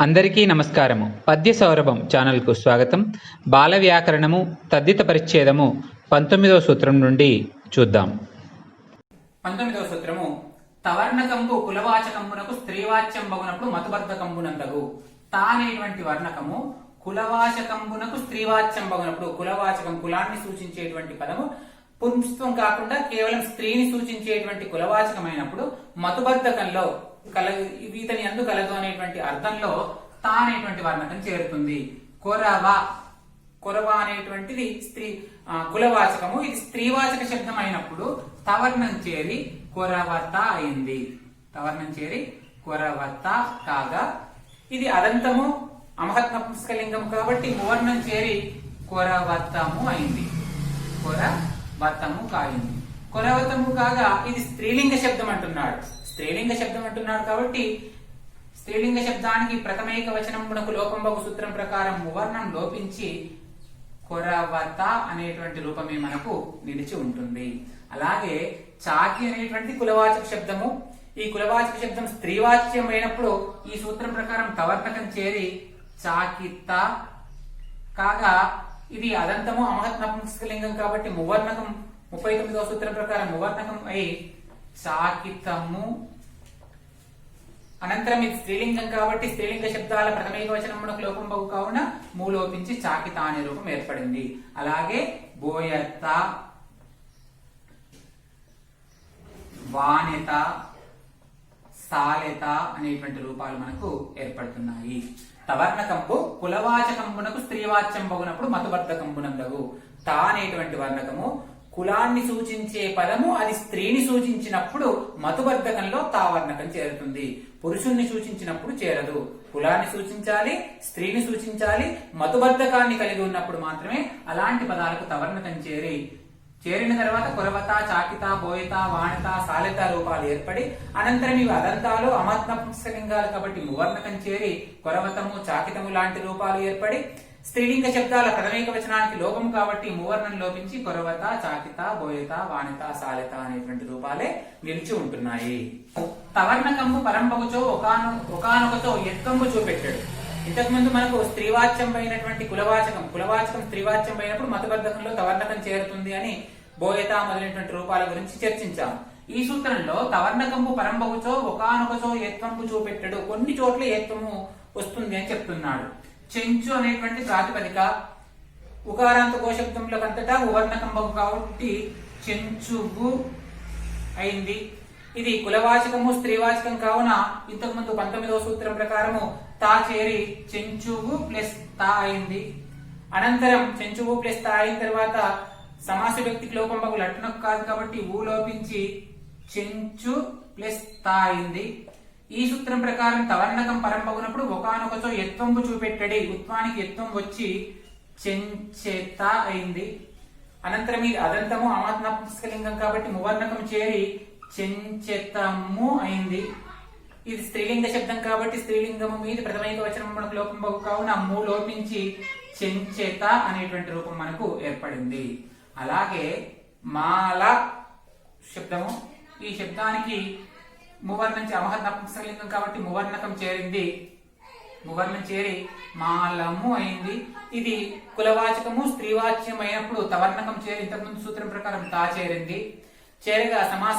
అందరికీ నమస్కారము. పద్య సౌరభం ఛానల్కు స్వాగతం. బాల వ్యాకరణము తద్దిత పరిచ్ఛేదము 19వ సూత్రం నుండి చూద్దాం. 19వ సూత్రము తవర్ణకంబు కులవాచకంబునకు స్త్రీవాచ్యం బగునప్పుడు మతుబద్ధకంబునందగు. తా అనేటువంటి వర్ణకము కులవాచకంబునకు స్త్రీవాచ్యం బగునప్పుడు, కులవాచకం కులాన్ని సూచించేటువంటి పదము పుంస్త్వం కాకుండా కేవలం స్త్రీని సూచించేటువంటి కులవాచకమైనప్పుడు మతుబద్ధకంలో ఇతని అందు కలదు అనేటువంటి అర్థంలో తా అనేటువంటి వర్ణకం చేరుతుంది. కొరవ అనేటువంటిది స్త్రీ కులవాచకము, ఇది స్త్రీవాచక శబ్దం అయినప్పుడు తవర్ణం చేరి కొరవత అయింది. తవర్ణం చేరి కొరవత కాగా ఇది అదంతము అమహత్ నపుంసకలింగం కాబట్టి మువర్ణం చేరి కొరవతము అయింది. కొరవతము కాయింది. కొరవతము కాగా ఇది స్త్రీలింగ శబ్దం అంటున్నాడు. స్త్రీలింగ శబ్దం అంటున్నాడు కాబట్టి స్త్రీలింగ శబ్దానికి ప్రథమైక వచనమునకు లోపంబగు సూత్రం ప్రకారం మువర్ణం లోపించి కొరవత అనేటువంటి రూపమే మనకు నిలిచి ఉంటుంది. అలాగే చాకి అనేటువంటి కులవాచక శబ్దము. ఈ కులవాచక శబ్దం స్త్రీవాచ్యం అయినప్పుడు ఈ సూత్రం ప్రకారం తవర్ణకం చేరి చాకిత కాగా ఇది అదంతము అమహత్ నపుంసకలింగం కాబట్టి మువర్ణకం 39వ సూత్రం ప్రకారం మువర్ణకం అయి చాకితము. అనంతరం ఇది స్త్రీలింగం కాబట్టి స్త్రీలింగ శబ్దాల ప్రథమైక వచనమునకు లోపం బహు కావున మూలోపించి చాకిత అనే రూపం ఏర్పడింది. అలాగే బోయత, వానెత, సాలెత అనేటువంటి రూపాలు మనకు ఏర్పడుతున్నాయి. తవర్ణకంబు కులవాచకంబునకు స్త్రీవాచ్యం బగునప్పుడు మతుబద్ధకంబునందగు. తా అనేటువంటి వర్ణకము కులాన్ని సూచించే పదము, అది స్త్రీని సూచించినప్పుడు మతుబద్ధకంలో తా వర్ణకం చేరుతుంది. పురుషుణ్ణి సూచించినప్పుడు చేరదు. కులాన్ని సూచించాలి, స్త్రీని సూచించాలి, మతుబద్ధకాన్ని కలిగి ఉన్నప్పుడు మాత్రమే అలాంటి పదాలకు తవర్ణకం చేరిన తర్వాత కొరవత, చాకిత, బోయత, వాణిత, సాలెత రూపాలు ఏర్పడి అనంతరం ఇవి అదంతాలు అమహత్ నపుంసకలింగాలు కాబట్టి మువర్ణకం చేరి కొరవతము, చాకితము లాంటి రూపాలు ఏర్పడి స్త్రీలింగ శబ్దాల ప్రథమైక వచనానికి లోపం కాబట్టి మువర్ణం లోపించి కొరవత, చాకిత, బోయత, వాణిత, సాలెత అనేటువంటి రూపాలే నిలిచి ఉంటున్నాయి. తవర్ణకంబు పరంపగుచో ఒకానొకతో ఎత్కంబు చూపెట్టాడు. ఇంతకు ముందు మనకు స్త్రీవాచ్యం అయినటువంటి కులవాచకం స్త్రీవాచ్యం అయినప్పుడు మతుబద్ధకంలో తవర్ణకం చేరుతుంది అని బోయత మొదలైనటువంటి రూపాల గురించి చర్చించాం. ఈ సూత్రంలో తవర్ణకంబు పరంబగుచో ఒకానొకచో ఏత్వంబు చూపెట్టాడు. కొన్ని చోట్ల ఏత్వము వస్తుంది అని చెప్తున్నాడు. చెంచు అనేటువంటి ప్రాతిపదిక ఉకారాంత కోశబ్దములకు అంతటా ఉవర్ణకంబు కాబట్టి చెంచువు అయింది. ఇది కులవాచకము స్త్రీవాచకం కావున ఇంతకు ముందు 19వ సూత్రం ప్రకారము తా చేరి చెంచువు ప్లస్ తా అయింది. అనంతరం చెంచువు ప్లస్ తా అయిన తర్వాత సమాస వ్యక్తికి లోపంబగు లట్నకు కాదు కాబట్టి ఊ లోపించి చెంచు ప్లస్ తా అయింది. ఈ సూత్రం ప్రకారం తవర్ణకం పరంపగునప్పుడు ఒకానొకచో ఎత్వంబు చూపెట్టడి. ఉత్వానికి ఎత్వం వచ్చి చెంచేత అయింది. అనంతరం ఇది అదంతము అమహత్ నపుంసకలింగం కాబట్టి మువర్ణకం చేరి చెంచెతము అయింది. ఇది స్త్రీలింగ శబ్దం కాబట్టి స్త్రీలింగము మీద ప్రథమైక వచనం మనకు లోపం బహు కావున మూ లోపించి చెంచేత అనేటువంటి రూపం మనకు ఏర్పడింది. అలాగే మాల శబ్దము, ఈ శబ్దానికి మువర్ణం అమహత్ నపుంసకలింగం కాబట్టి మువర్ణకం చేరింది. మువర్ణం చేరి మాలము అయింది. ఇది కులవాచకము స్త్రీవాచ్యం అయినప్పుడు తవర్ణకం చేరి ఇంతకుముందు సూత్రం ప్రకారం తా చేరింది. చేరగా సమాస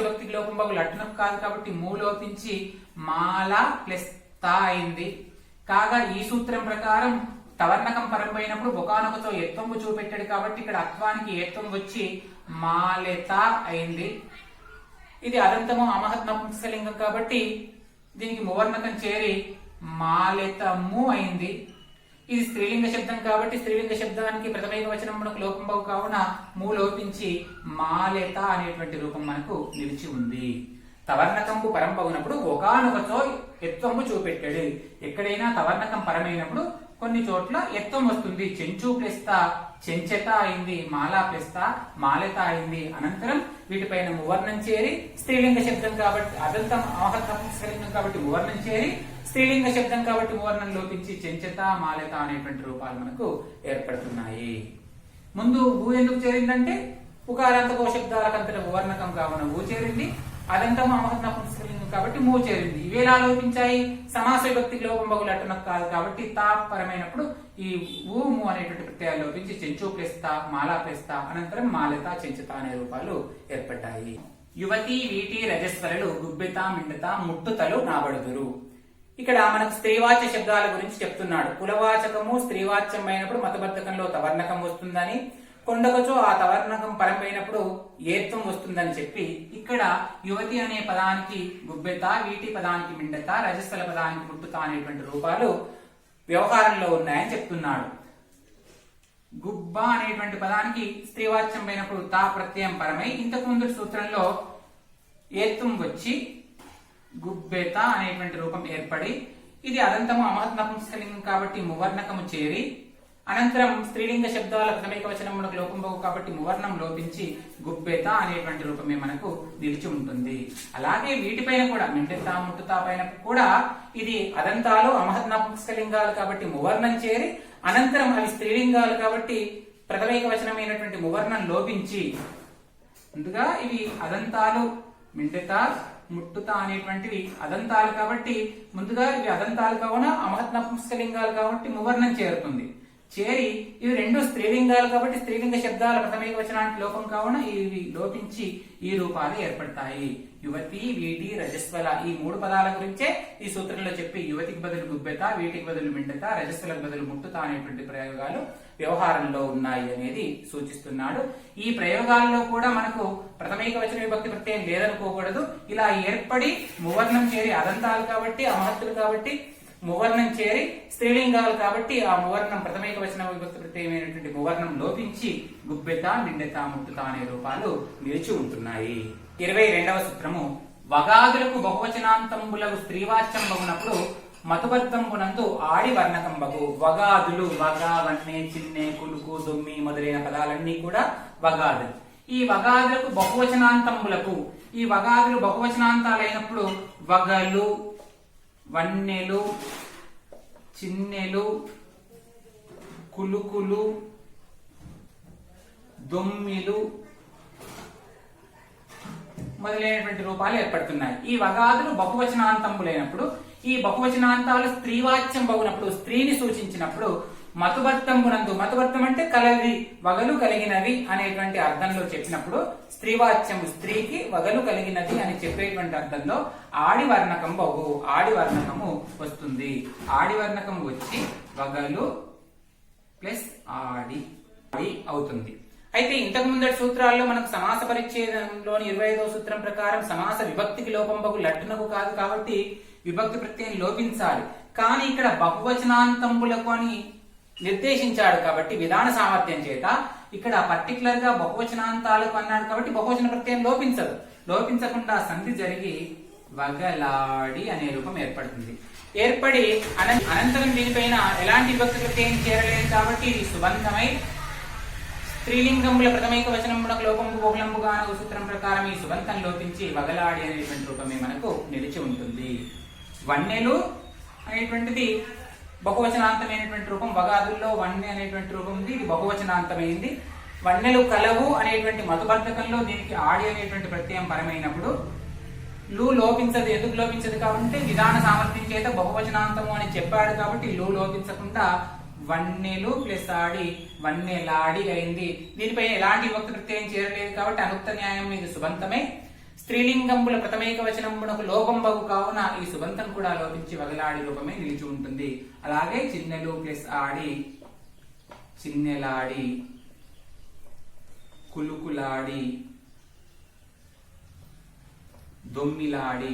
వ్యక్తికి లోపం బహు లట్నం కాదు కాబట్టి మూ లోపించి మాల ప్లస్ తా అయింది. కాగా ఈ సూత్రం ప్రకారం తవర్ణకం పరంపైనప్పుడు ఒకానొకతో ఎత్వంబు చూపెట్టాడు కాబట్టి ఇక్కడ అత్వానికి ఏత్వం వచ్చి మాలెత అయింది. ఇది అదంతము అమహత్ నపుంసకలింగం కాబట్టి దీనికి మువర్ణకం చేరి మాలెతము అయింది. ఇది స్త్రీలింగ శబ్దం కాబట్టి స్త్రీలింగ శబ్దానికి ప్రథమైక వచనం మనకు లోపం బహు కావున మూ లోపించి మాలెత అనేటువంటి రూపం మనకు నిలిచి ఉంది. తవర్ణకంబు పరంపగునప్పుడు ఒకానొకచో ఎత్వంబు చూపెట్టాడు. ఎక్కడైనా తవర్ణకం పరమైనప్పుడు కొన్ని చోట్ల ఎత్వం వస్తుంది. చెంచు ప్లస్ తా చెంచెత అయింది, మాలా ప్లస్ తా మాలెత అయింది. అనంతరం వీటిపైన మువర్ణం చేరి స్త్రీలింగ శబ్దం కాబట్టి అదంతం అమహత్ నపుంసకలింగం కాబట్టి మువర్ణం చేరి స్త్రీలింగ శబ్దం కాబట్టి మువర్ణం లోపించి చెంచెత, మాలెత అనేటువంటి రూపాలు మనకు ఏర్పడుతున్నాయి. ముందు ఊ ఎందుకు చేరిందంటే ఉకారాంత కోశబ్దాలకంతట మువర్ణకం కావున ఊ చేరింది. అదంతము అమహత్ నపుంసకలింగం కాబట్టి మూ చేరింది. ఇవి ఎలా లోపించాయి? సమాస విభక్తికి లోపం బహు లట్టునకు కాదు కాబట్టి తా పరమైనప్పుడు ఈ ఊ ము అనేటువంటి ప్రత్యయాలు లోపించి చెంచు ప్లస్ తా, మాలా ప్లస్ తా, అనంతరం మాలత చెంచుత అనే రూపాలు ఏర్పడ్డాయి. యువతి వీటి రజస్వరలు గుబ్బెత మిండత ముట్టుతలు నాబడుదురు. ఇక్కడ మనకు స్త్రీవాచ్య శబ్దాల గురించి చెప్తున్నాడు. కులవాచకము స్త్రీవాచ్యం అయినప్పుడు మతబద్ధకంలో తవర్ణకం వస్తుందని, కొండకచో ఆ తవర్ణకం పరమైనప్పుడు ఏత్వం వస్తుందని చెప్పి ఇక్కడ యువతి అనే పదానికి గుబ్బెత, వీటి పదానికి మిండత, రజస్వల పదానికి ముట్టుత అనేటువంటి రూపాలు వ్యవహారంలో ఉన్నాయని చెప్తున్నాడు. గుబ్బ అనేటువంటి పదానికి స్త్రీవాచ్యం అయినప్పుడు తా ప్రత్యయం పరమై ఇంతకు ముందు సూత్రంలో ఏత్వం వచ్చి గుబ్బెత అనేటువంటి రూపం ఏర్పడి ఇది అదంతము అమహత్ నపుంసకలింగం కాబట్టి మువర్ణకము చేరి అనంతరం స్త్రీలింగ శబ్దాల ప్రథమిక వచనమునకు లోపం బహు కాబట్టి మువర్ణం లోపించి గుబ్బెత అనేటువంటి రూపమే మనకు నిలిచి ఉంటుంది. అలాగే వీటిపైన కూడా మిండెత ముట్టుతా పైన కూడా ఇది అదంతాలు అమహత్ నపుంసకలింగాలు కాబట్టి మువర్ణం చేరి అనంతరం అవి స్త్రీలింగాలు కాబట్టి ప్రథమిక వచనమైనటువంటి మువర్ణం లోపించి ముందుగా ఇవి అదంతాలు మిండెత ముట్టుత అనేటువంటివి అదంతాలు కాబట్టి ముందుగా ఇవి అదంతాలు కావున అమహత్ నపుంసకలింగాలు కాబట్టి మువర్ణం చేరుతుంది. చేరి ఇవి రెండు స్త్రీలింగాలు కాబట్టి స్త్రీలింగ శబ్దాల ప్రథమిక వచనానికి లోపం కావున ఇవి లోపించి ఈ రూపాలు ఏర్పడతాయి. యువతి వీటి రజస్వల ఈ మూడు పదాల గురించే ఈ సూత్రంలో చెప్పి యువతికి బదులు గుబ్బెత, వీటికి బదులు మిండత, రజస్వలకు బదులు ముట్టుత అనేటువంటి ప్రయోగాలు వ్యవహారంలో ఉన్నాయి అనేది సూచిస్తున్నాడు. ఈ ప్రయోగాల్లో కూడా మనకు ప్రథమిక వచన విభక్తి ప్రత్యయం లేదనుకోకూడదు. ఇలా ఏర్పడి మువర్ణం చేరి అదంతాలు కాబట్టి అమహత్తులు కాబట్టి మువర్ణం చేరి స్త్రీలింగాలు కాబట్టి ఆ మువర్ణం ప్రథమిక వచన విభక్తి ప్రత్యయమైనటువంటి మువర్ణం లోపించి గుబ్బెత, మిండెత, ముట్టుత అనే రూపాలు నిలిచి ఉంటున్నాయి. 22వ సూత్రము వగాదులకు బహువచనాంతంబులకు స్త్రీవాచ్యం బగునప్పుడు మతుబద్ధంబునందు ఆడి వర్ణకం బగు. వగాదులు వగ, వన్నె, చిన్నె, కులుకు, దొమ్మి మొదలైన పదాలన్నీ కూడా వగాదులు. ఈ వగాదులకు బహువచనాంతంబులకు ఈ వగాదులు బహువచనాంతాలైనప్పుడు వగలు, వన్నెలు, చిన్నెలు, కులుకులు, దొమ్మిలు మొదలైనటువంటి రూపాలు ఏర్పడుతున్నాయి. ఈ వగాదులు బహువచనాంతంబులైనప్పుడు ఈ బహువచనాంతాలు స్త్రీవాచ్యం బగునప్పుడు స్త్రీని సూచించినప్పుడు మతుబద్ధంబునందు, మతుబద్ధం అంటే కలవి వగలు కలిగినవి అనేటువంటి అర్థంలో చెప్పినప్పుడు స్త్రీవాచ్యము స్త్రీకి వగలు కలిగినది అని చెప్పేటువంటి అర్థంలో ఆడి వర్ణకం బహు ఆడి వర్ణకము వస్తుంది. ఆడి వర్ణకం వచ్చి వగలు ప్లస్ ఆడి అవుతుంది. అయితే ఇంతకు ముందటి సూత్రాల్లో మనకు సమాస పరిచ్ఛేదంలోని 25వ సూత్రం ప్రకారం సమాస విభక్తికి లోపం బహు లట్టునకు కాదు కాబట్టి విభక్తి ప్రత్యయం లోపించాలి. కానీ ఇక్కడ బహువచనాంతంబులకు అని నిర్దేశించాడు కాబట్టి విధాన సామర్థ్యం చేత ఇక్కడ పర్టికులర్ గా బహువచనాంతాలకు అన్నాడు కాబట్టి బహువచన ప్రత్యయం లోపించదు. లోపించకుండా సంధి జరిగి వగలాడి అనే రూపం ఏర్పడుతుంది. ఏర్పడి అనంతరం దీనిపైన ఎలాంటి విభక్తి ప్రత్యయం చేరలేదు కాబట్టి ఇది సుబంధమై స్త్రీలింగముల ప్రథమైక వచనమునకు లోపంబు బహుళంబుగా అనే సూత్రం ప్రకారం ఈ సుబంధం లోపించి వగలాడి అనేటువంటి రూపమే మనకు నిలిచి ఉంటుంది. వన్నెలు అనేటువంటిది బహువచనాంతమైనటువంటి రూపం. వగాదుల్లో వన్నె అనేటువంటి రూపం ఉంది, ఇది బహువచనాంతమైంది. వన్నెలు కలవు అనేటువంటి మధుబద్ధకంలో దీనికి ఆడి అనేటువంటి ప్రత్యయం పరమైనప్పుడు లు లోపించదు. ఎందుకు లోపించదు కాబట్టి విధాన సామర్థ్యం చేత బహువచనాంతము అని చెప్పాడు కాబట్టి లు లోపించకుండా వన్నెలు ప్లస్ ఆడి వన్నెలాడి అయింది. దీనిపై ఎలాంటి విభక్తి ప్రత్యయం చేరలేదు కాబట్టి అనుక్త న్యాయం ఇది సుబంతమే. స్త్రీలింగంబుల ప్రథమైక వచనమునకు లోపం బగు కావున ఈ సుబంతం కూడా లోపించి వగలాడి రూపమే నిలిచి ఉంటుంది. అలాగే చిన్నెలు ప్లస్ ఆడి చిన్నెలాడి, కులుకులాడి, దొమ్మిలాడి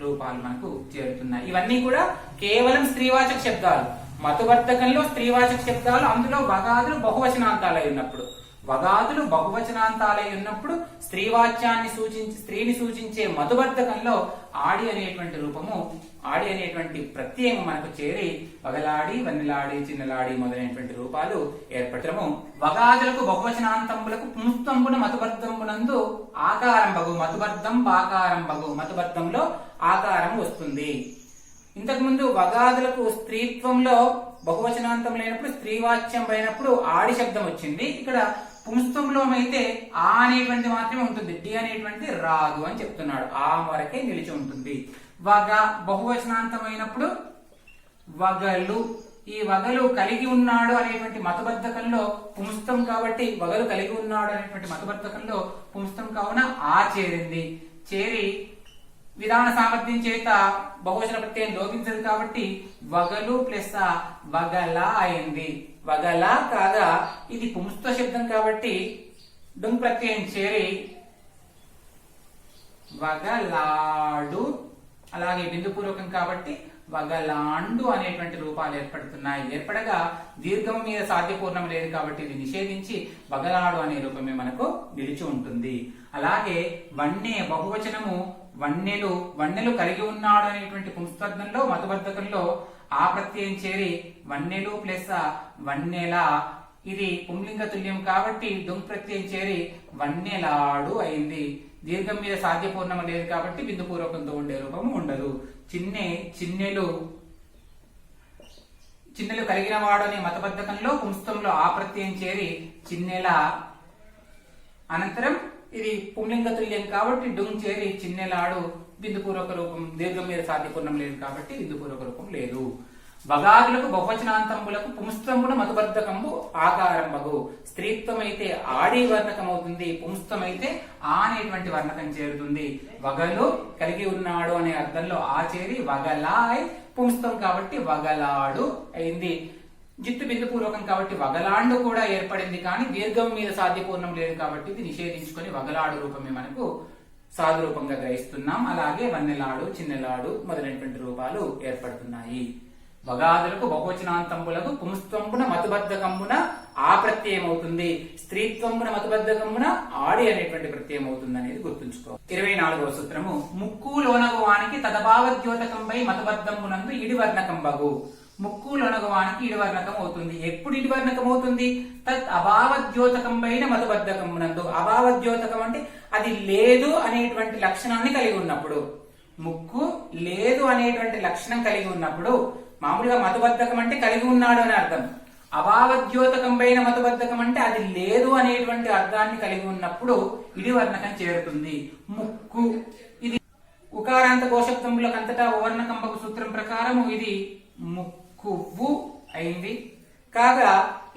రూపాలు మనకు చేరుతున్నాయి. ఇవన్నీ కూడా కేవలం స్త్రీవాచక శబ్దాలు. మతువర్ధకంలో స్త్రీవాచక శబ్దాలు, అందులో వగాదులు బహువచనాంతాలై ఉన్నప్పుడు వగాదులు బహువచనాంతాలై ఉన్నప్పుడు స్త్రీవాచ్యాన్ని స్త్రీని సూచించే మధువర్ధకంలో ఆడి అనేటువంటి రూపము ఆడి అనేటువంటి ప్రత్యయం మనకు చేరి వగలాడి, వన్నెలాడి, చిన్నలాడి మొదలైనటువంటి రూపాలు ఏర్పడము. వగాదులకు బహువచనాంతంబులకు పుంస్తంబున మతుబద్ధంబునందు ఆకారం బగు. మతుబద్ధం బాకారం బగు. మతుబద్ధంలో ఆకారం వస్తుంది. ఇంతకు ముందు వగాదులకు స్త్రీత్వంలో బహువచనాంతం లేనప్పుడు స్త్రీవాచ్యం అయినప్పుడు ఆడి శబ్దం వచ్చింది. ఇక్కడ పుంస్తంలో అయితే ఆ అనేటువంటి మాత్రమే ఉంటుంది, డి అనేటువంటిది రాదు అని చెప్తున్నాడు. ఆ వరకే నిలిచి ఉంటుంది. వగ బహువచనాంతమైనప్పుడు వగలు, ఈ వగలు కలిగి ఉన్నాడు అనేటువంటి మతబద్ధకంలో పుంస్తం కాబట్టి వగలు కలిగి ఉన్నాడు అనేటువంటి మతబద్ధకంలో పుంస్తం కావున ఆ చేరింది. చేరి విధాన సామర్థ్యం చేత బహువచన ప్రత్యయం లోపించదు కాబట్టి వగలు ప్లస్ వగల అయింది. వగల కాగా ఇది పుంస్త శబ్దం కాబట్టి డుంగ్ ప్రత్యయం చేరి వగలాడు, అలాగే బిందుపూర్వకం కాబట్టి వగలాండు అనేటువంటి రూపాలు ఏర్పడుతున్నాయి. ఏర్పడగా దీర్ఘం మీద సాధ్యపూర్ణం లేదు కాబట్టి ఇది నిషేధించి వగలాడు అనే రూపమే మనకు నిలిచి ఉంటుంది. అలాగే వన్నె బహువచనము వన్నెలు, వన్నెలు కలిగి ఉన్నాడు అనేటువంటి పుంస్త్వర్ధంలో మతబద్ధకంలో ఆ ప్రత్యయం చేరి వన్నెలు ప్లస్ వన్నెల, ఇది పుంలింగ తుల్యం కాబట్టి డుంగ్ ప్రత్యయం చేరి వన్నెలాడు అయింది. దీర్ఘం మీద సాధ్యపూర్ణం లేదు కాబట్టి బిందుపూర్వకంతో ఉండే రూపము ఉండదు. చిన్నె చిన్నెలు, చిన్నెలు కలిగిన వాడు అనే మతబద్ధకంలో పుంస్తంలో ఆ ప్రత్యయం చేరి చిన్నెల, అనంతరం ఇది పుంలింగ తుల్యం కాబట్టి డుంగ్ చేరి చిన్నెలాడు, బిందుపూర్వక రూపం దీర్ఘం మీద సాధ్యపూర్ణం లేదు కాబట్టి బిందుపూర్వక రూపం లేదు. వగాదులకు బహువచనాంతములకు పుంస్తంబున మధుబద్ధకంబు ఆకారంబగు. స్త్రీత్వం అయితే ఆడి వర్ణకం అవుతుంది, పుంస్తం అయితే ఆ అనేటువంటి వర్ణకం చేరుతుంది. వగలు కలిగి ఉన్నాడు అనే అర్థంలో ఆ చేరి వగలాయ్, పుంస్తం కాబట్టి వగలాడు అయింది. జిత్తు బిందు పూర్వకం కాబట్టి వగలాండు కూడా ఏర్పడింది, కానీ దీర్ఘం మీద సాధ్యపూర్ణం లేదు కాబట్టి ఇది నిషేధించుకొని వగలాడు రూపమే మనకు సాధు రూపంగా గ్రహిస్తున్నాం. అలాగే వన్నెలాడు, చిన్నెలాడు మొదలైనటువంటి రూపాలు ఏర్పడుతున్నాయి. వగాదులకు బహువచనాంతంబులకు పుంస్త్వంబున మతుబద్ధకంబున ఆ ప్రత్యయం అవుతుంది, స్త్రీత్వంబున మతుబద్ధకంబున ఆడి అనేటువంటి ప్రత్యయం అవుతుంది అనేది గుర్తుంచుకో. 24వ సూత్రము ముక్కు లోనగువానికి తదభావద్యోతకంపై మతబద్ధంబునందు ఇడివర్ణకంబగు. ముక్కు లోనగువానికి ఇడివర్ణకం అవుతుంది. ఎప్పుడు ఇడివర్ణకం అవుతుంది? తత్ అభావద్యోతకంపైన మతబద్ధకంబునందు. అభావద్యోతకం అంటే అది లేదు అనేటువంటి లక్షణాన్ని కలిగి ఉన్నప్పుడు. ముక్కు లేదు అనేటువంటి లక్షణం కలిగి ఉన్నప్పుడు, మామూలుగా మతబద్ధకం అంటే కలిగి ఉన్నాడు అని అర్థం. అభావద్యోతకం పైన మతబద్ధకం అంటే అది లేదు అనేటువంటి అర్థాన్ని కలిగి ఉన్నప్పుడు ఇడివర్ణకం చేరుతుంది. ముక్కు ఇది ఉకారాంత కోశబ్దములకు అంతటా ఓవర్ణకంబకు సూత్రం ప్రకారం ఇది ముక్కువు అయింది. కాగా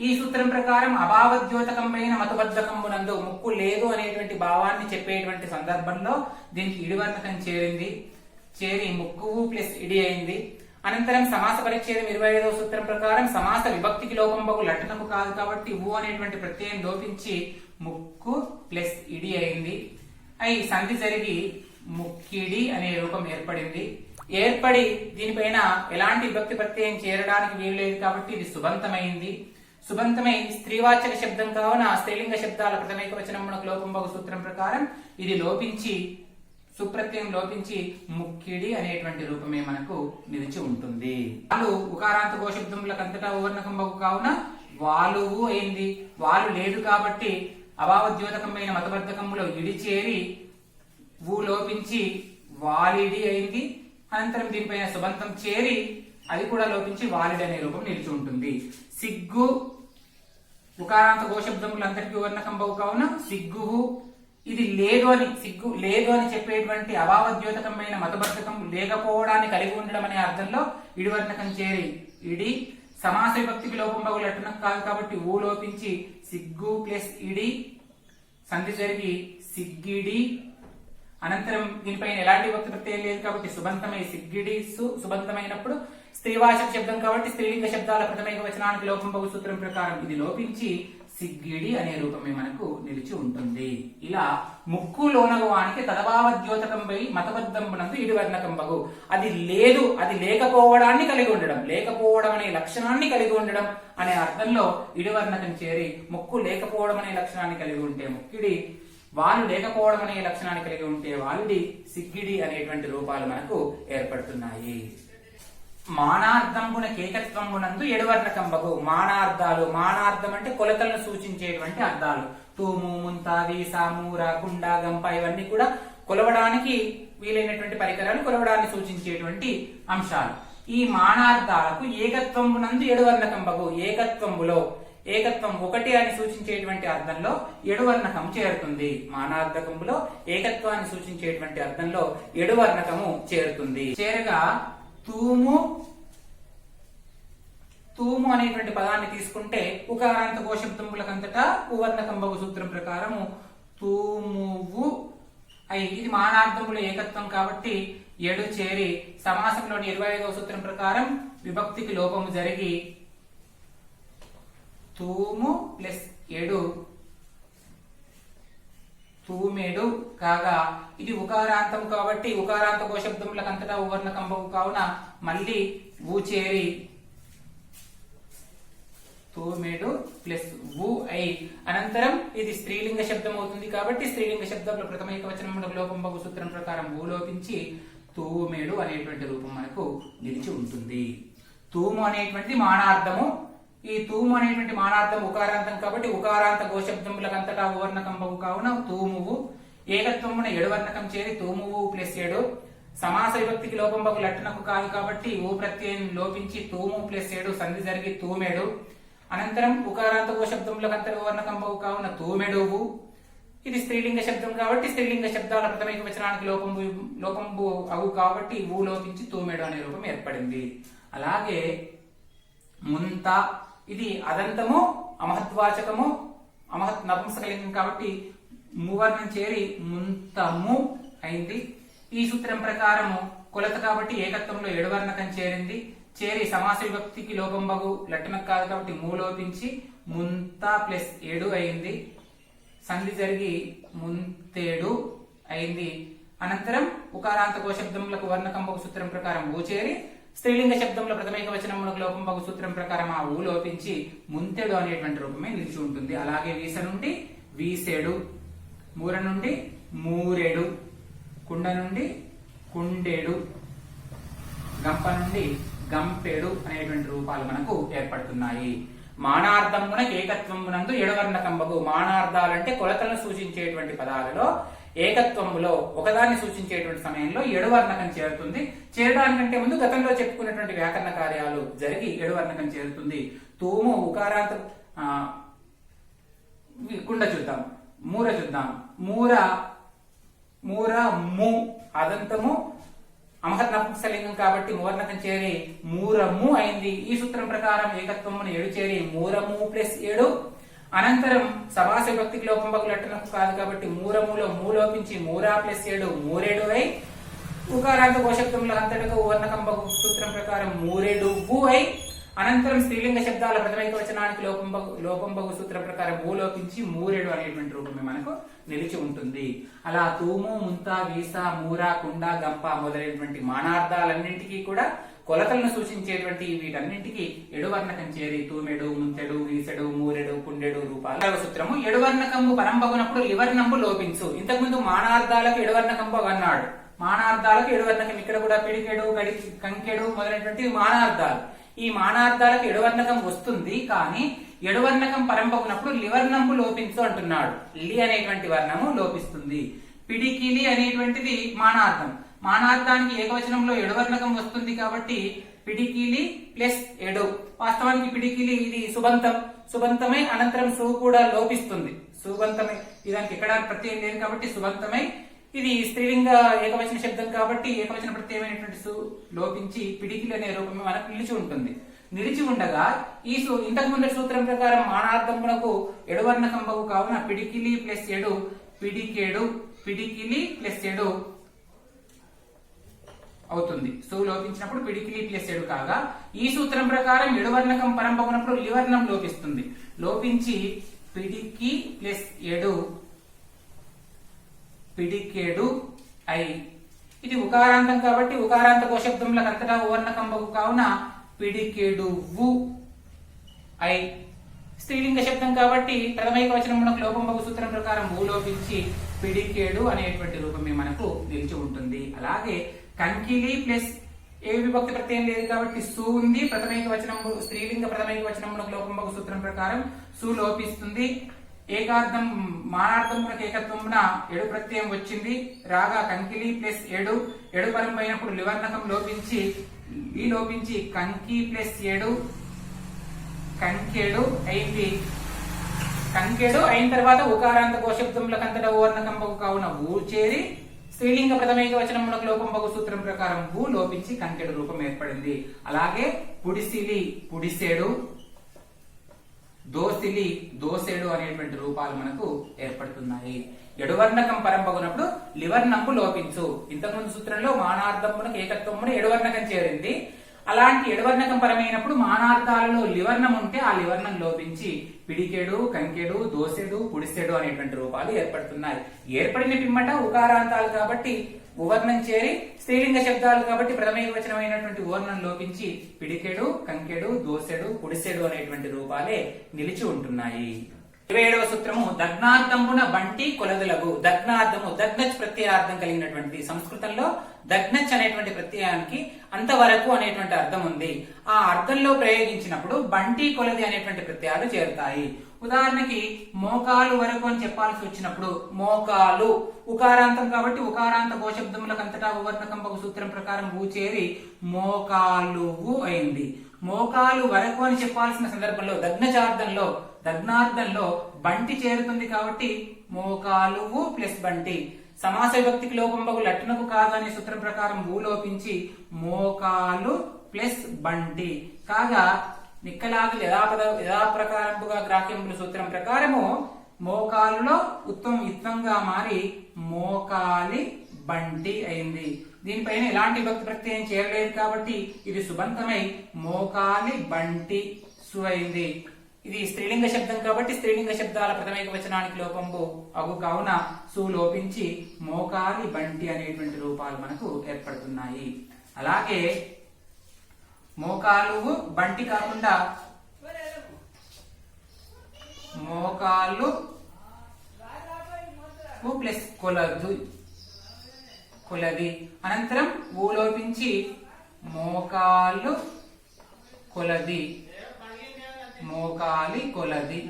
ఈ సూత్రం ప్రకారం అభావద్యోతకం పైన మతబద్ధకంబునందు ముక్కు లేదు అనేటువంటి భావాన్ని చెప్పేటువంటి సందర్భంలో దీనికి ఇడివర్ణకం చేరింది. చేరి ముక్కువు ప్లస్ ఇడి అయింది. అనంతరం సమాస పరిచ్ఛేదం 25వ సూత్రం ప్రకారం సమాస విభక్తికి లోపంబగు లక్షణము కాదు కాబట్టి ఊ అనేటువంటి ప్రత్యయం లోపించి ముక్కు ప్లస్ ఇడి అయింది. అయి సంధి జరిగి ముక్కిడి అనే రూపం ఏర్పడింది. ఏర్పడి దీనిపైన ఎలాంటి విభక్తి ప్రత్యయం చేరడానికి వీలు లేదు కాబట్టి ఇది సుబంతమైంది. సుబంతమై స్త్రీవాచక శబ్దం కావున స్త్రీలింగ శబ్దాల ప్రథమైక వచనమునకు లోపంబగు సూత్రం ప్రకారం ఇది లోపించి సుప్రత్యయం లోపించి ముక్కిడి అనేటువంటి రూపమే మనకు నిలిచి ఉంటుంది. వాలు ఉకారాంత కోశబ్దములకు అంతటా ఓవర్ణకంబగు కావున వాలువు అయింది. వాలు లేదు కాబట్టి అభావద్యోతకమైన మతబద్ధకములో ఇడి చేరి ఊ లోపించి వాలిడి అయింది. అనంతరం దీనిపైన సుబంతం చేరి అది కూడా లోపించి వాలిడి అనే రూపం నిలిచి ఉంటుంది. సిగ్గు ఉకారాంత కోశబ్దములంతటికీ వర్ణకంబవు కావున సిగ్గువు ఇది లేదు అని, సిగ్గు లేదు అని చెప్పేటువంటి అభావద్యోతకమైన మతబద్ధకం లేకపోవడాన్ని కలిగి ఉండడం అనే అర్థంలో ఇడివర్ణకం చేరి ఇడి సమాస విభక్తికి లోపంబగు లక్షణం కాదు కాబట్టి ఊ లోపించి సిగ్గు ప్లస్ ఇడి సంధి జరిగి సిగ్గిడి. అనంతరం దీనిపైన ఎలాంటి విభక్తి ప్రత్యయం లేదు కాబట్టి సుబంతమై సిగ్గిడి సుబంతమైనప్పుడు స్త్రీవాచక శబ్దం కాబట్టి స్త్రీలింగ శబ్దాల ప్రథమైక వచనానికి లోపంబగు సూత్రం ప్రకారం ఇది లోపించి సిగ్గిడి అనే రూపమే మనకు నిలిచి ఉంటుంది. ఇలా ముక్కు లోనగువానికి తదభావద్యోతకంపై మతబద్ధంబునందు ఇడివర్ణకంబగు. అది లేదు, అది లేకపోవడాన్ని కలిగి ఉండడం, లేకపోవడం అనే లక్షణాన్ని కలిగి ఉండడం అనే అర్థంలో ఇడివర్ణకం చేరి ముక్కు లేకపోవడం అనే లక్షణాన్ని కలిగి ఉంటే ముక్కిడి, వాలు లేకపోవడం అనే లక్షణాన్ని కలిగి ఉంటే వాలుడి, సిగ్గిడి అనేటువంటి రూపాలు మనకు ఏర్పడుతున్నాయి. మానార్థంబున కేకత్వంబునందు ఎడవర్ణకంబగు. మానార్థాలు, మానార్థం అంటే కొలతలను సూచించేటువంటి అర్థాలు. తూము, ముంతాది, సామూర, గుండ, గంప ఇవన్నీ కూడా కొలవడానికి వీలైనటువంటి పరికరాలు, కొలవడాన్ని సూచించేటువంటి అంశాలు. ఈ మానార్థాలకు ఏకత్వంబునందు ఎడవర్ణకంబగు. ఏకత్వంబులో ఏకత్వం ఒకటి అని సూచించేటువంటి అర్థంలో ఎడువర్ణకం చేరుతుంది. మానార్థకంలో ఏకత్వాన్ని సూచించేటువంటి అర్థంలో ఎడువర్ణకము చేరుతుంది. చేరగా తూము అనేటువంటి పదాన్ని తీసుకుంటే ఉకారాంత కోశబ్దములకంతటా ఉవర్ణకంబగు సూత్రం ప్రకారము తూమువు అయి, ఇది మానార్థముల ఏకత్వం కాబట్టి ఎడు చేరి సమాసంలోని 25వ సూత్రం ప్రకారం విభక్తికి లోపము జరిగి తూము ప్లస్ ఎడు తూమెడు కాగా, ఇది ఉకారాంతం కాబట్టి ఉకారాంత కోశబ్దములకంతటా ఉవర్ణకంబగు కావున మళ్ళీ ఊ చేరి తూమెడు ప్లస్ వు ఐ, అనంతరం ఇది స్త్రీలింగ శబ్దం అవుతుంది కాబట్టి స్త్రీలింగ శబ్దంలో ప్రథమ ఏకవచనం లోపంబగు సూత్రం ప్రకారం వు లోపించి తూమెడు అనేటువంటి రూపం మనకు నిలిచి ఉంటుంది. తూము అనేటువంటి మానార్థము. ఈ తూము అనేటువంటి మానార్థం ఉకారాంతం కాబట్టి ఉకారాంత గోశబ్దములకంతటా ఉవర్ణకంబగు కావున తూమువు. ఏకత్వమున ఎడువర్ణకం చేరి తూమువు ప్లస్ ఎడు. సమాస విభక్తికి లోపంబగు లట్టనకు కాదు కాబట్టి ఊ ప్రత్యయం లోపించి తూము ప్లస్ ఎడు సంధి జరిగి తూమెడు. అనంతరం ఉకారాంత గోశబ్దములకంతటా ఉవర్ణకంబగు కావున తూమెడువు. ఇది స్త్రీలింగ శబ్దం కాబట్టి స్త్రీలింగ శబ్దాల ప్రథమ ఏకవచనానికి లోపంబు అవు కాబట్టి ఊ లోపించి తూమెడు అనే రూపం ఏర్పడింది. అలాగే ముంత, ఇది అదంతము అమహద్వాచకము అమహత్ నపుంసకలింగం కాబట్టి మువర్ణం చేరి ముంతము అయింది. ఈ సూత్రం ప్రకారము కొలత కాబట్టి ఏకత్వంలో ఎడువర్ణకం చేరింది. చేరి సమాస విభక్తికి లోపంబగు లట్టనకు కాదు కాబట్టి మూ లోపించి ముంత ప్లస్ ఎడు అయింది. సంధి జరిగి ముంతేడు అయింది. అనంతరం ఉకారాంత కోశబ్దములకు వర్ణకంబగు సూత్రం ప్రకారం ఊ చేరి స్త్రీలింగ శబ్దంలో ప్రథమైక వచనములకు లోపంబగు సూత్రం ప్రకారం ఆ ఊ లోపించి ముంతెడు అనేటువంటి రూపమే నిలిచి ఉంటుంది. అలాగే వీస నుండి వీసెడు, మూర నుండి మూరెడు, కుండ నుండి కుండెడు, గంప నుండి గంపెడు అనేటువంటి రూపాలు మనకు ఏర్పడుతున్నాయి. మానార్థమునకు ఏకత్వమునందు ఎడవర్ణకంబగు. మానార్థాలంటే కొలతలను సూచించేటువంటి పదాలలో ఏకత్వములో ఒకదాన్ని సూచించేటువంటి సమయంలో ఎడువర్ణకం చేరుతుంది. చేరడానికంటే ముందు గతంలో చెప్పుకున్నటువంటి వ్యాకరణ కార్యాలు జరిగి ఎడువర్ణకం చేరుతుంది. తూము ఉకారాంత కుండ చూద్దాం, మూర చూద్దాం. మూర ము అదంతము అమహత్ నపుంసకలింగం కాబట్టి మువర్ణకం చేరి మూరము అయింది. ఈ సూత్రం ప్రకారం ఏకత్వమును ఎడు చేరి మూరము ప్లస్ ఎడు. అనంతరం సమాస విభక్తికి లోపంబగు లట్టనకు కాదు కాబట్టి మూరములో మూ లోపించి మూరా ప్లస్ ఎడు మూరెడు అయి. ఉకారాంత కోశబ్దముల అంతటకు వర్ణకంబగు సూత్రం ప్రకారం మూరెడు వు అయి. అనంతరం స్త్రీలింగ శబ్దాల ప్రథమైక వచనానికి లోపంబగు సూత్రం ప్రకారం ఊ లోపించి మూరెడు అనేటువంటి రూపమే మనకు నిలిచి ఉంటుంది. అలా తూము, ముంత, వీస, మూర, కుండ, గంప మొదలైనటువంటి మానార్థాలన్నింటికీ కూడా కొలతలను సూచించేటువంటి వీటన్నింటికి ఎడువర్ణకం చేరి తూమెడు, ముంతెడు, వీసెడు, మూరెడు, కుండెడు రూపాల సూత్రము. ఎడువర్ణకంబు పరంబగునప్పుడు లివర్నంబు లోపించు. ఇంతకుముందు మానార్థాలకు ఎడువర్ణకంబు అన్నాడు. మానార్థాలకు ఎడువర్ణకం, ఇక్కడ కూడా పిడికెడు, కంకెడు మొదలైనటువంటి మానార్థాలు. ఈ మానార్థాలకు ఎడువర్ణకం వస్తుంది, కానీ ఎడువర్ణకం పరంపకున్నప్పుడు లివర్ణంబు లోపించు అంటున్నాడు. లి అనేటువంటి వర్ణము లోపిస్తుంది. పిడికిలి అనేటువంటిది మానార్థం. మానార్థానికి ఏకవచనంలో ఎడువర్ణకం వస్తుంది కాబట్టి పిడికిలి ప్లస్ ఎడు. వాస్తవానికి పిడికిలి ఇది సుబంతం, సుబంతమై అనంతరం సు కూడా లోపిస్తుంది. సుబంతమై ఇదానికి ఎక్కడ ప్రత్యయం లేదు కాబట్టి సుబంతమై. ఇది స్త్రీలింగ ఏకవచన శబ్దం కాబట్టి ఏకవచన ప్రత్యయమైనటువంటి సు లోపించి పిడికిలి అనే రూపమే మనకు నిలిచి ఉంటుంది. నిలిచి ఉండగా ఈ ఇంతకు ముందు సూత్రం ప్రకారం మానార్థమునకు ఎడువర్ణకంబగు కావున పిడికిలి ప్లస్ ఎడు పిడికెడు, పిడికిలి ప్లస్ ఎడు అవుతుంది. సు లోపించినప్పుడు పిడికిలి ప్లస్ ఎడు కాగా, ఈ సూత్రం ప్రకారం ఎడువర్ణకం పరంపకున్నప్పుడు లివర్ణం లోపిస్తుంది. లోపించి పిడికి ప్లస్ ఎడు పిడికెడు ఐ. ఇది ఉకారాంతం కాబట్టి ఉకారాంత కోశబ్దములకు అంతటా ఉవర్ణకంబగు కావున పిడికెడువు ఐ. స్త్రీలింగ శబ్దం కాబట్టి ప్రథమైక వచనమునకు లోపంబగు సూత్రం ప్రకారం ఊ లోపించి పిడికేడు అనేటువంటి రూపమే మనకు నిలిచి ఉంటుంది. అలాగే కంకిలి ప్లస్ ఏ విభక్తి ప్రత్యయం లేదు కాబట్టి సు ఉంది. ప్రథమైక వచనము స్త్రీలింగ ప్రథమైక వచనమునకు లోపంబగు సూత్రం ప్రకారం సు లోపిస్తుంది. ఏకార్థం మానార్థమునకు ఏకత్వమున ఎడు ప్రత్యయం వచ్చింది. రాగా కంకిలి ప్లస్ ఎడు ఎడు పరం అయినప్పుడు లివర్ణకం లోపించి కంకి ప్లస్ ఎడు కంకెడు అయింది. కంకెడు అయిన తర్వాత ఉకారాంత గోశబ్దములకు అంతటా ఓవర్ణకంబకు కావున ఊ చేరి స్త్రీలింగ ప్రథమైక వచనములకు లోపంబగు సూత్రం ప్రకారం ఊ లోపించి కంకెడు రూపం ఏర్పడింది. అలాగే పుడిసిలి పుడిసెడు, దోసిలి దోసెడు అనేటువంటి రూపాలు మనకు ఏర్పడుతున్నాయి. ఎడువర్ణకం పరంపగునప్పుడు లివర్ణంపు లోపించు. ఇంతకుముందు సూత్రంలో మానార్థమునకు ఏకత్వమున ఎడువర్ణకం చేరింది. అలాంటి ఎడవర్ణకం పరమైనప్పుడు మానార్థాలలో లివర్ణం ఉంటే ఆ లివర్ణం లోపించి పిడికెడు, కంకెడు, దోసెడు, పుడిసెడు అనేటువంటి రూపాలు ఏర్పడుతున్నాయి. ఏర్పడిన పిమ్మట ఉకారాంతాలు కాబట్టి ఉవర్ణం చేరి, స్త్రీలింగ శబ్దాలు కాబట్టి ప్రథమైకవచనమైనటువంటి ఊర్ణం లోపించి పిడికెడు, కంకెడు, దోసెడు, పుడిసెడు అనేటువంటి రూపాలే నిలిచి ఉంటున్నాయి. 27వ సూత్రము దగ్నార్థమున బంటి కొలదులగు. దగ్నార్థము దగ్నచ్ ప్రత్యయార్థం కలిగినటువంటి, సంస్కృతంలో దగ్నచ్ అనేటువంటి ప్రత్యయానికి అంతవరకు అనేటువంటి అర్థం ఉంది. ఆ అర్థంలో ప్రయోగించినప్పుడు బంటి కొలది అనేటువంటి ప్రత్యయాలు చేరుతాయి. ఉదాహరణకి మోకాలు వరకు అని చెప్పాల్సి వచ్చినప్పుడు మోకాలు ఉకారాంతం కాబట్టి ఉకారాంత గోశబ్దములకు అంతటా ఉవర్ణకంపకు సూత్రం ప్రకారం ఊ చేరి మోకాలువు అయింది. మోకాలు వరకు అని చెప్పాల్సిన సందర్భంలో దగ్నార్థంలో బంటి చేరుతుంది కాబట్టి మోకాలువు ప్లస్ బంటి. సమాస విభక్తికి లోపంబగు లట్టునకు కాదు అనే సూత్రం ప్రకారం ఊ లోపించి మోకాలు ప్లస్ బంటి కాగా నిక్కలాదులు యథాప్రకారముగా గ్రాహ్యముల సూత్రం ప్రకారము మోకాలులో ఉత్తమం ఇత్వంగా మారి మోకాలి బంటి అయింది. దీనిపైన ఎలాంటి విభక్తి ప్రత్యయం చేరలేదు కాబట్టి ఇది సుబంతమై మోకాలి బంటి సు అయింది. ఇది స్త్రీలింగ శబ్దం కాబట్టి స్త్రీలింగ శబ్దాల ప్రథమైక వచనానికి లోపంబు అగు కావున సు లోపించి మోకాలి బంటి అనేటువంటి రూపాలు మనకు ఏర్పడుతున్నాయి. అలాగే మోకాలు బంటి కాకుండా మోకాలు ప్లస్ కొలది అనంతరం ఊ లోపించి మోకాలు కొలది, మోకాలి కొలది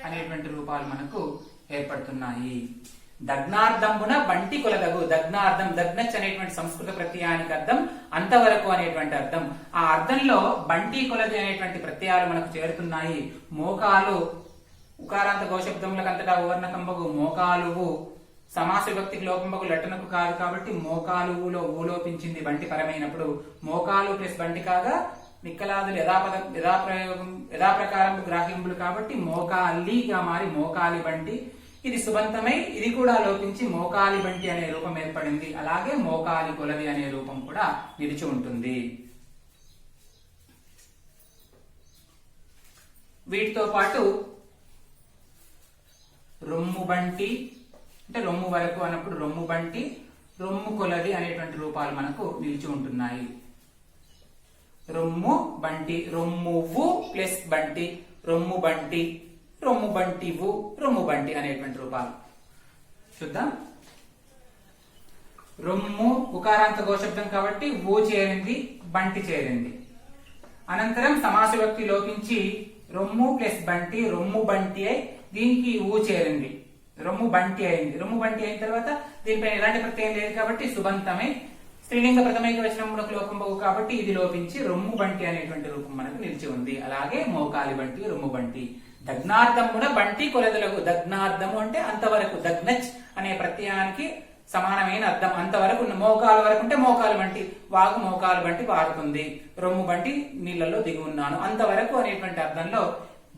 అనేటువంటి రూపాలు మనకు ఏర్పడుతున్నాయి. దగ్నార్థంబున బంటి కొలదగు. దగ్నార్థం దగ్నచ్ అనేటువంటి సంస్కృత ప్రత్యయానికి అర్థం అంతవరకు అనేటువంటి అర్థం. ఆ అర్థంలో బంటి కొలది అనేటువంటి ప్రత్యయాలు మనకు చేరుతున్నాయి. మోకాలు ఉకారాంత గోశబ్దములకు అంతటా ఉవర్ణకంబగు మోకాలువు. సమాస విభక్తికి లోపంబగు లట్టనకు కాదు కాబట్టి మోకాలువులో ఊ లోపించింది బంటి పరమైనప్పుడు మోకాలు ప్లస్ బంటి కాగా నిక్కలాదులు యథాప్రకారం గ్రాహ్యంబులు కాబట్టి మోకాలిగా మారి మోకాలి బంటి. ఇది సుబంతమై ఇది కూడా లోపించి మోకాలి బంటి అనే రూపం ఏర్పడింది. అలాగే మోకాలి కొలది అనే రూపం కూడా నిలిచి ఉంటుంది. వీటితో పాటు రొమ్ము బంటి అంటే రొమ్ము వరకు అన్నప్పుడు రొమ్ము బంటి, రొమ్ము కొలది అనేటువంటి రూపాలు మనకు నిలిచి ఉంటున్నాయి. రొమ్ము బంటి, రొమ్మువు ప్లస్ బంటి, రొమ్ము బంటి, రొమ్ము బంటివు, రొమ్ము బంటి అనేటువంటి రూపాలు చూద్దాం. రొమ్ము ఉకారాంత గోశబ్దం కాబట్టి ఊ చేరింది, బంటి చేరింది. అనంతరం సమాస విభక్తి లోపించి రొమ్ము ప్లస్ బంటి రొమ్ము బంటి అయి దీనికి ఊ చేరింది, రొమ్ము బంటి అయింది. రొమ్ము బంటి అయిన తర్వాత దీనిపైన ఎలాంటి ప్రత్యయం లేదు కాబట్టి సుబంతమై స్త్రీలింగ ప్రథమైక వచనములకు లోపంబగు కాబట్టి ఇది లోపించి రొమ్ము బంటి అనేటువంటి రూపం మనకు నిలిచి ఉంది. అలాగే మోకాలి బంటి, రొమ్ము బంటి. దగ్నార్థమున బంటి కొలదులకు. దగ్నార్థము అంటే అంతవరకు, దగ్నచ్ అనే ప్రత్యయానికి సమానమైన అర్థం. అంతవరకు మోకాలు వరకు ఉంటే మోకాలు బంటి, వాగు మోకాలు బంటి పారుతుంది, రొమ్ము బంటి నీళ్లలో దిగి ఉన్నాను అంతవరకు అనేటువంటి అర్థంలో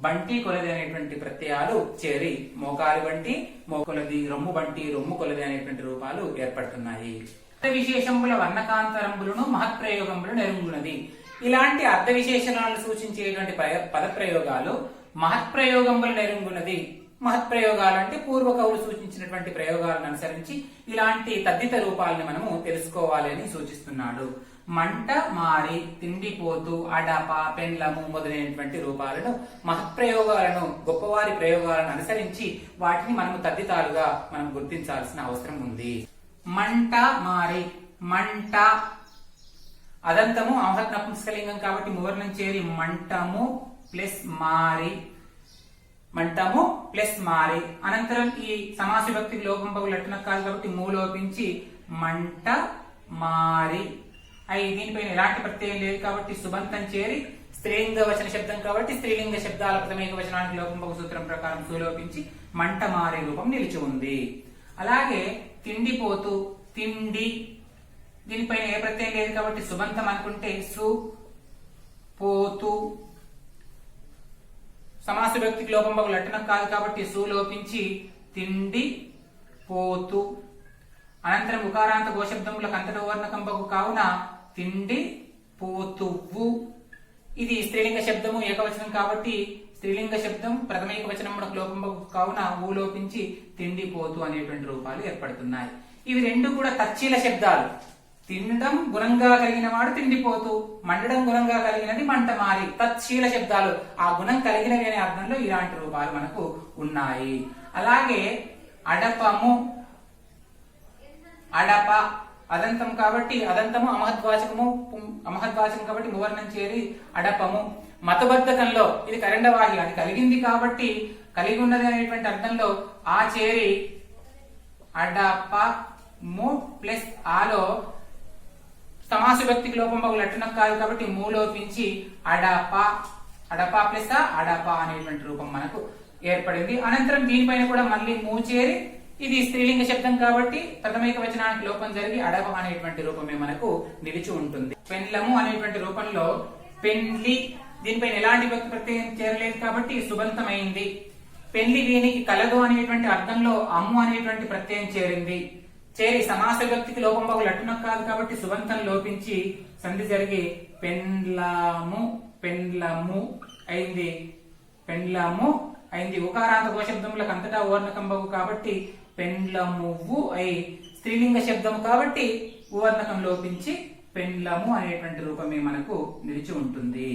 బంటి కొలది అనేటువంటి ప్రత్యయాలు చేరి మోకాలి బంటి, మోకొలది, రొమ్ము బంటి, రొమ్ము కొలది అనేటువంటి రూపాలు ఏర్పడుతున్నాయి. విశేషంబుల వర్ణకాంతరంబులను మహత్ప్రయోగంబులను నెరుగున్నది. ఇలాంటి అర్థ విశేషణాలను సూచించేటువంటి పదప్రయోగాలు మహత్ప్రయోగంబులు నెరుగున్నది. మహత్ప్రయోగాలు అంటే పూర్వ కవులు సూచించినటువంటి ప్రయోగాలను అనుసరించి ఇలాంటి తద్దిత రూపాలను మనము తెలుసుకోవాలి అని సూచిస్తున్నాడు. మంట, మారి, తిండిపోతు, అడప, పెండ్లము మొదలైనటువంటి రూపాలను మహత్ప్రయోగాలను, గొప్పవారి ప్రయోగాలను అనుసరించి వాటిని మనము తద్దితాలుగా మనం గుర్తించాల్సిన అవసరం ఉంది. మంట, మారి. మంట అదంతము అవహత్ నపుంసకలింగం కాబట్టి మువర్ణం చేరి మంటము ప్లస్ మారి, మంటము ప్లస్ మారి. అనంతరం ఈ సమాస విభక్తికి లోపంబగు లట్టునకు కాదు కాబట్టి మూ లోపించి మంట మారి అయి దీనిపైన ఎలాంటి ప్రత్యయం లేదు కాబట్టి సుబంతం చేరి స్త్రీలింగ వచన శబ్దం కాబట్టి స్త్రీలింగ శబ్దాల ప్రథమ ఏకవచనానికి లోపం బహు సూత్రం ప్రకారం సులోపించి మంట మారే రూపం నిలిచి ఉంది. అలాగే తిండిపోతు, తిండి, దీనిపైన ఏ ప్రత్యయం లేదు కాబట్టి సుబంతం అనుకుంటే సు పోతు. సమాస వ్యక్తికి లోపం బహు లట్టనం కాదు కాబట్టి సు లోపించి తిండి పోతు. అనంతరం ఉకారాంత గోశబ్దములకు అంతట వర్ణకం బహు కావున తిండి పోతువు. ఇది స్త్రీలింగ శబ్దము ఏకవచనం కాబట్టి స్త్రీలింగ శబ్దం ప్రథమ ఏకవచనమునకు లోపం బహు కావున ఊ లోపించి తిండి పోతు అనేటువంటి రూపాలు ఏర్పడుతున్నాయి. ఇవి రెండు కూడా తచ్చీల శబ్దాలు. తినడం గుణంగా కలిగిన వాడు తిండిపోతూ, మండడం గుణంగా కలిగినది మంట మారి. తత్శీల శబ్దాలు, ఆ గుణం కలిగినవి అనే అర్థంలో ఇలాంటి రూపాలు మనకు ఉన్నాయి. అలాగే అడపము, అడప అదంతం కాబట్టి అదంతము అమహద్వాచకం కాబట్టి మువర్ణం చేరి అడపము. మతబద్ధకంలో ఇది కరెండవాహి, అది కలిగింది కాబట్టి కలిగి ఉన్నది అనేటువంటి అర్థంలో ఆ చేరి అడపము ప్లస్ ఆలో సమాస వ్యక్తికి లోపం బహు లట్టనం కాదు కాబట్టి మూలోపించి అడప ప్లస్ అడప అనేటువంటి రూపం మనకు ఏర్పడింది. అనంతరం దీనిపైన కూడా మళ్ళీ మూ చేరి ఇది స్త్రీలింగ శబ్దం కాబట్టి ప్రథమైక వచనానికి లోపం జరిగి అడప అనేటువంటి రూపమే మనకు నిలిచి ఉంటుంది. పెండ్లము అనేటువంటి రూపంలో పెండ్లి, దీనిపైన ఎలాంటి వ్యక్తి ప్రత్యయం చేరలేదు కాబట్టి సుబంతమైంది. పెండ్లి దీనికి కలదు అనేటువంటి అర్థంలో అమ్ము అనేటువంటి ప్రత్యయం చేరింది. చేరి సమాస వ్యక్తికి లోపం బహు లట్టునం కాదు కాబట్టి సుబంతం లోపించి సంధి జరిగి పెండ్లము అయింది. పెండ్లము అయింది. ఉకారాంత గోశబ్దములకు అంతటా ఓర్ణకం బహు కాబట్టి పెండ్లమువు అయి స్త్రీలింగ శబ్దము కాబట్టి ఓర్ణకం లోపించి పెండ్లము అనేటువంటి రూపమే మనకు నిలిచి ఉంటుంది.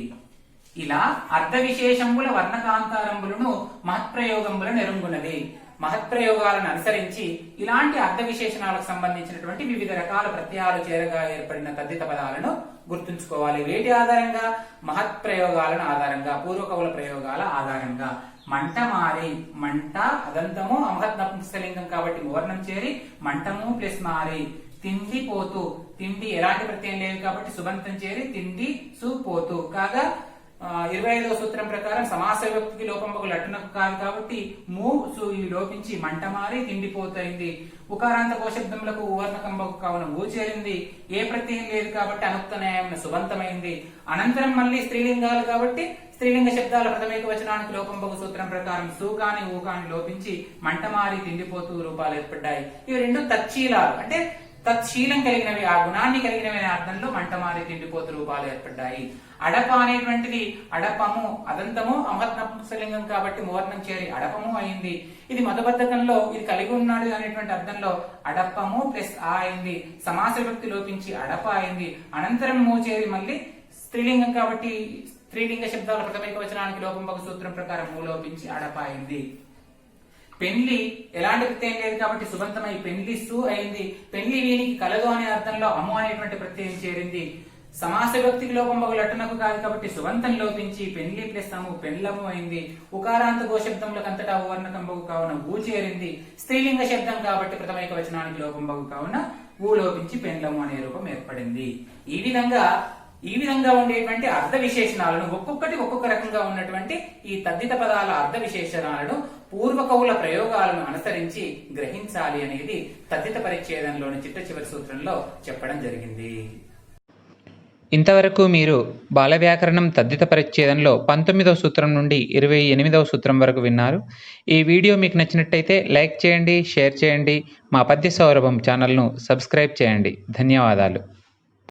ఇలా అర్ధ విశేషంబుల వర్ణకాంతారంబులను మహత్ప్రయోగంబులను ఎరుంగున్నది. మహత్ప్రయోగాలను అనుసరించి ఇలాంటి అర్ధ విశేషణాలకు సంబంధించినటువంటి వివిధ రకాల ప్రత్యయాలు చేరగా ఏర్పడిన తద్దిత పదాలను గుర్తుంచుకోవాలి. వేటి ఆధారంగా? మహత్ప్రయోగాలను ఆధారంగా, పూర్వకవుల ప్రయోగాల ఆధారంగా. మంట మారి, మంట అదంతము అమహత్ నపుంసకలింగం కాబట్టి మువర్ణం చేరి మంటము ప్లస్ మారి. తిండి పోతు, తిండి ఎలాంటి ప్రత్యయం లేదు కాబట్టి సుబంతం చేరి తిండి సు పోతు. కాగా 25వ సూత్రం ప్రకారం సమాస వ్యక్తికి లోపం బహు లట్టునం కాదు కాబట్టి ము సు ఇవి లోపించి మంట మారి తిండిపోతైంది. ఉకారాంత గోశబ్దములకు ఊవర్ణకం బహు కావున ఊ చేరింది. ఏ ప్రత్యయం లేదు కాబట్టి అనుక్త న్యాయం సుబంతమైంది. అనంతరం మళ్ళీ స్త్రీలింగాలు కాబట్టి స్త్రీలింగ శబ్దాల ప్రథమైక వచనానికి లోపం బహు సూత్రం ప్రకారం సు కాని ఊ కాని లోపించి మంట మారి తిండిపోతూ రూపాలు ఏర్పడ్డాయి. ఇవి రెండు తచ్చీలాలు, అంటే తత్శీలం కలిగినవి, ఆ గుణాన్ని కలిగినవి అనే అర్థంలో మంట మారి తిండిపోతూ రూపాలు ఏర్పడ్డాయి. అడప అనేటువంటిది అడపము అదంతము అమహత్ నపుంసకలింగం కాబట్టి మువర్ణం చేరి అడపము అయింది. ఇది మతబద్ధకంలో ఇది కలిగి ఉన్నాడు అనేటువంటి అర్థంలో అడపము ప్లస్ ఆ అయింది. సమాస వ్యక్తి లోపించి అడప అయింది. అనంతరం మూ చేరి మళ్ళీ స్త్రీలింగం కాబట్టి స్త్రీలింగ శబ్దాల ప్రథమైక వచనానికి లోపం బహు సూత్రం ప్రకారం మూ లోపించి అడప అయింది. పెండ్లి ఎలాంటి ప్రత్యయం లేదు కాబట్టి సుబంతమై పెండ్లి సు అయింది. పెండ్లి వీనికి కలదు అనే అర్థంలో అమ్ము అనేటువంటి ప్రత్యయం చేరింది. సమాస వ్యక్తికి లోపం బహు లట్టునకు కాదు కాబట్టి సుబంతం లోపించి పెండ్లి ప్లస్ అము పెండ్లము అయింది. ఉకారాంత గోశబ్దములకు అంతటా వర్ణకం బహు కావున ఊ చేరింది. స్త్రీలింగ శబ్దం కాబట్టి ప్రథమైక వచనానికి లోపం బహు కావున ఊ లోపించి పెండ్లము అనే రూపం ఏర్పడింది. ఈ విధంగా ఉండేటువంటి అర్ధ విశేషణాలను ఒక్కొక్కటి ఒక్కొక్క రకంగా ఉన్నటువంటి ఈ తద్దిత పదాల అర్ధ విశేషణాలను పూర్వకవుల ప్రయోగాలను అనుసరించి గ్రహించాలి అనేది తద్దిత పరిచ్ఛేదంలోని చిట్ట చివరి సూత్రంలో చెప్పడం జరిగింది. ఇంతవరకు మీరు బాల వ్యాకరణం తద్దిత పరిచ్ఛేదంలో 19వ సూత్రం నుండి 28వ సూత్రం వరకు విన్నారు. ఈ వీడియో మీకు నచ్చినట్టయితే లైక్ చేయండి, షేర్ చేయండి. మా పద్య సౌరభం ఛానల్ను సబ్స్క్రైబ్ చేయండి. ధన్యవాదాలు.